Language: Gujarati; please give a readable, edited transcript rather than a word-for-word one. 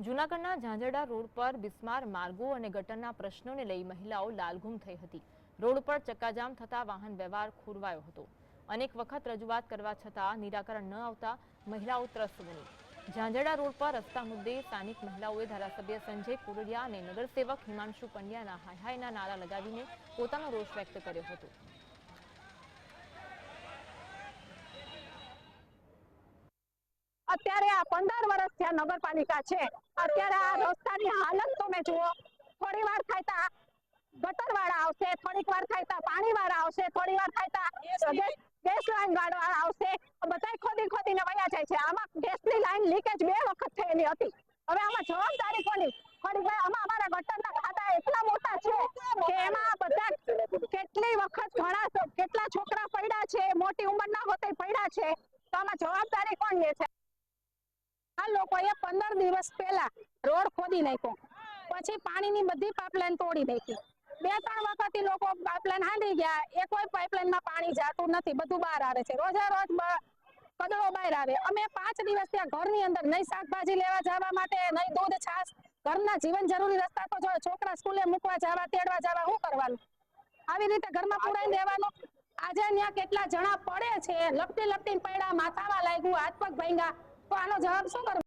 જૂનાગઢના ઝાંઝરડા રોડ પર બિસ્માર માર્ગો અને ગટરના પ્રશ્નોને લઈ મહિલાઓ લાલઘુમ થઈ હતી। રોડ પર ચક્કાજામ થતા વાહન વ્યવહાર ખોરવાયો હતો। અનેક વખત રજૂઆત કરવા છતાં નિરાકરણ ન આવતા મહિલાઓ ત્રસ્ત બની। ઝાંઝરડા રોડ પર રસ્તા મુદ્દે સ્થાનિક મહિલાઓએ ધારાસભ્ય સંજય કુરડિયા અને નગરસેવક હિમાંશુ પંડ્યાના હાય-હાયના નારા લગાવીને પોતાનો રોષ વ્યક્ત કર્યો હતો। અત્યારે આ 15 વર્ષ થયા નગરપાલિકા છે। અત્યારે આ રસ્તાની હાલત તમે જુઓ। થોડી વાર થાયતા ગટર વાળા આવશે, થોડીક વાર થાયતા પાણી વાળા આવશે, થોડી વાર થાયતા ગેસ લાઈન વાળા આવશે। બધાય ખોદીને વયા જાય છે। આમાં ગેસની લાઈન લીકેજ 2 વખત થયેલી હતી। હવે આમાં જવાબદારી કોની? આમાં અમારા ગટરના ખાડા એટલા મોટા છે કે એમાં બધા કેટલી વખત કેટલા છોકરા પડ્યા છે, મોટી ઉંમરના હોતે પડ્યા છે। તો આમાં જવાબદારી કોણ લે છે? આ લોકોએ 15 દિવસ પહેલા રોડ ખોદી નાખ્યો, પછી પાણીની બધી પાઇપલાઈન તોડી નાખી। 2-3 વખત લોકો પાઇપલાઈન હાંડી ગયા, એ કોઈ પાઇપલાઈનમાં પાણી જાતું નથી, બધું બહાર આવે છે। રોજે રોજ કદળો બહાર આવે। અમે 5 દિવસ ત્યાં ઘરની અંદર નહીં શાકભાજી લેવા જવા માટે, નહીં દૂધ છાશ, ઘરના જીવન જરૂરી રસ્તા તો જો છોકરા સ્કૂલે મૂકવા જવા, તેડવા જવા, શું કરવાનું? આવી રીતે ઘરમાં પુરાઈ દેવાનું। આજે ત્યાં કેટલા જણા પડે છે, લપટી લપટીને પડ્યા, માથામાં લાગ્યું, હાથ પગ ભાંગ્યા। તો આનો જવાબ શું કરવો?